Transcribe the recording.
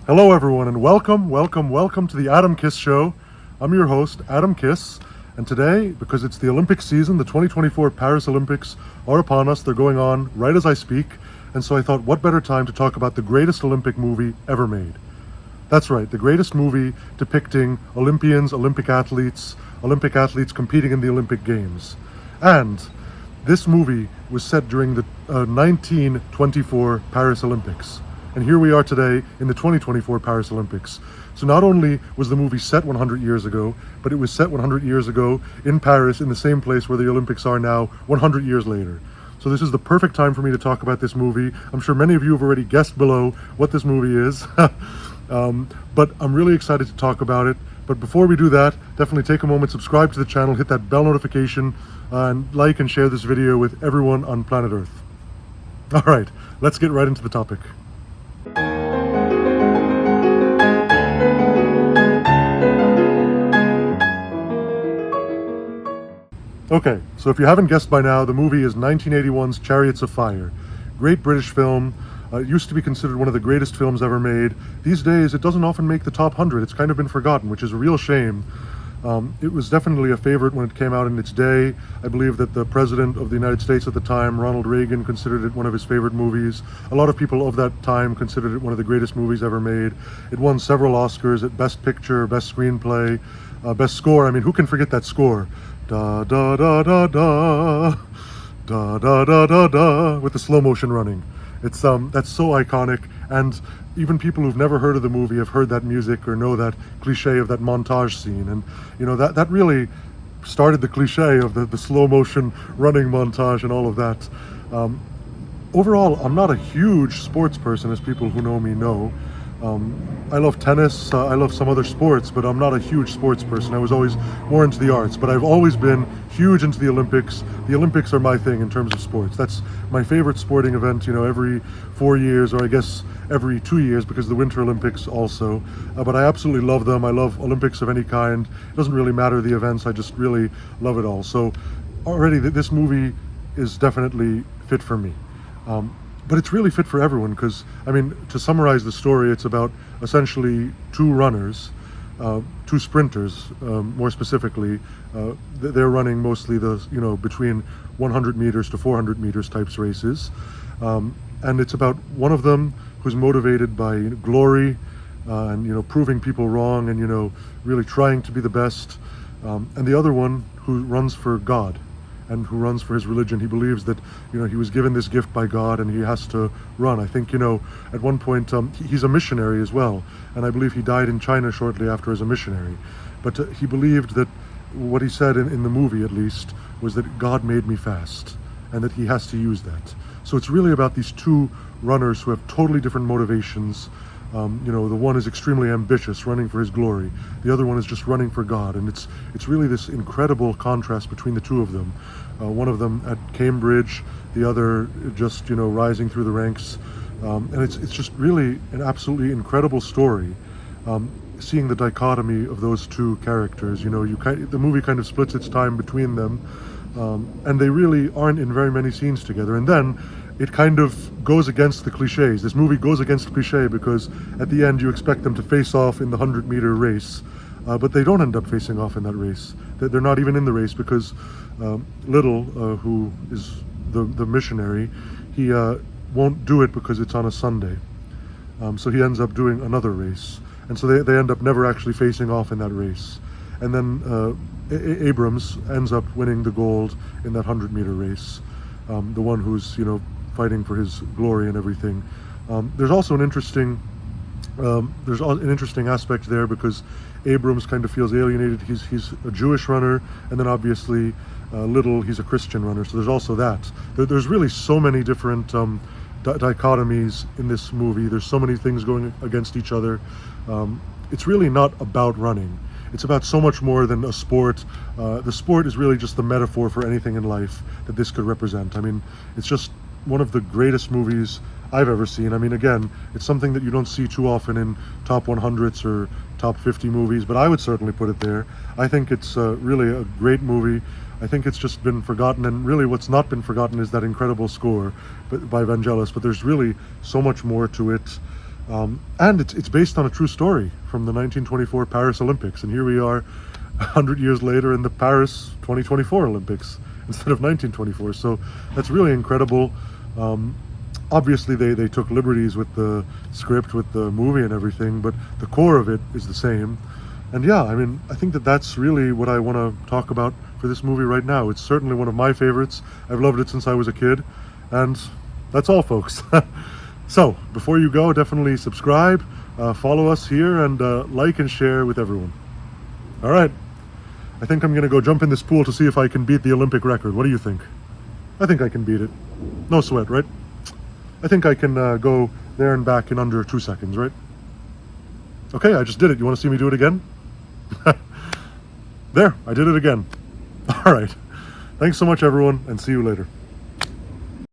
Hello, everyone, and welcome to the Adam Kiss Show. I'm your host, Adam Kiss, and today, because it's the Olympic season, the 2024 Paris Olympics are upon us. They're going on right as I speak, and so I thought, what better time to talk about the greatest Olympic movie ever made? That's right, the greatest movie depicting Olympians, Olympic athletes competing in the Olympic Games. And this movie was set during the 1924 Paris Olympics. And here we are today in the 2024 Paris Olympics. So not only was the movie set 100 years ago, but it was set 100 years ago in Paris, in the same place where the Olympics are now 100 years later. So this is the perfect time for me to talk about this movie. I'm sure many of you have already guessed below what this movie is. But I'm really excited to talk about it. But before we do that, definitely take a moment, subscribe to the channel, hit that bell notification, and like and share this video with everyone on planet Earth. All right, let's get right into the topic. Okay, so if you haven't guessed by now, the movie is 1981's Chariots of Fire. Great British film. It used to be considered one of the greatest films ever made. These days, it doesn't often make the top 100. It's kind of been forgotten, which is a real shame. It was definitely a favorite when it came out in its day. I believe that the President of the United States at the time, Ronald Reagan, considered it one of his favorite movies. A lot of people of that time considered it one of the greatest movies ever made. It won several Oscars at Best Picture, Best Screenplay, Best Score. I mean, who can forget that score? Da da da da da, da da da da da, with the slow motion running. It's that's so iconic, and even people who've never heard of the movie have heard that music or know that cliche of that montage scene. And you know that really started the cliche of the slow motion running montage and all of that. Overall, I'm not a huge sports person, as people who know me know. I love tennis, I love some other sports, but I'm not a huge sports person. I was always more into the arts, but I've always been huge into the Olympics. The Olympics are my thing in terms of sports. That's my favorite sporting event, you know, every 4 years, or I guess every 2 years, because the Winter Olympics also. But I absolutely love them. I love Olympics of any kind. It doesn't really matter the events, I just really love it all. So already this movie is definitely fit for me. But it's really fit for everyone because, I mean, to summarize the story, it's about essentially two runners, two sprinters, more specifically. They're running mostly between 100 meters to 400 meters types races. And it's about one of them who's motivated by glory and, proving people wrong and, really trying to be the best. And the other one who runs for God and who runs for his religion. He believes that, he was given this gift by God and he has to run. I think, at one point, he's a missionary as well. And I believe he died in China shortly after as a missionary. But he believed that what he said in the movie, at least, was that God made me fast and that he has to use that. So it's really about these two runners who have totally different motivations. The one is extremely ambitious, running for his glory. The other one is just running for God. And it's really this incredible contrast between the two of them. One of them at Cambridge, the other just, rising through the ranks. And it's just really an absolutely incredible story. Seeing the dichotomy of those two characters, the movie kind of splits its time between them. And they really aren't in very many scenes together. And then it kind of goes against the cliches. This movie goes against the cliche because at the end you expect them to face off in the 100-meter race, but they don't end up facing off in that race. They're not even in the race because Little, who is the missionary, he won't do it because it's on a Sunday. So he ends up doing another race. And so they end up never actually facing off in that race. And then Abrams ends up winning the gold in that 100-meter race. The one who's, fighting for his glory and everything. There's also an interesting aspect there because Abrams kind of feels alienated. He's a Jewish runner, and then obviously Little, he's a Christian runner. So there's also that. There's really so many different dichotomies in this movie. There's so many things going against each other. It's really not about running. It's about so much more than a sport. The sport is really just the metaphor for anything in life that this could represent. I mean, it's just one of the greatest movies I've ever seen. I mean, again, it's something that you don't see too often in top 100s or top 50 movies, but I would certainly put it there. I think it's really a great movie. I think it's just been forgotten, and really what's not been forgotten is that incredible score by Vangelis, but there's really so much more to it. And it's based on a true story from the 1924 Paris Olympics. And here we are 100 years later in the Paris 2024 Olympics instead of 1924. So that's really incredible. Obviously, they took liberties with the script, with the movie and everything, but the core of it is the same. And yeah, I mean, I think that that's really what I want to talk about for this movie right now. It's certainly one of my favorites. I've loved it since I was a kid. And that's all, folks. So, before you go, definitely subscribe, follow us here, and like and share with everyone. All right. I think I'm going to go jump in this pool to see if I can beat the Olympic record. What do you think? I think I can beat it. No sweat, right? I think I can go there and back in under 2 seconds, right? Okay, I just did it. You want to see me do it again? There, I did it again. All right. Thanks so much, everyone, and see you later.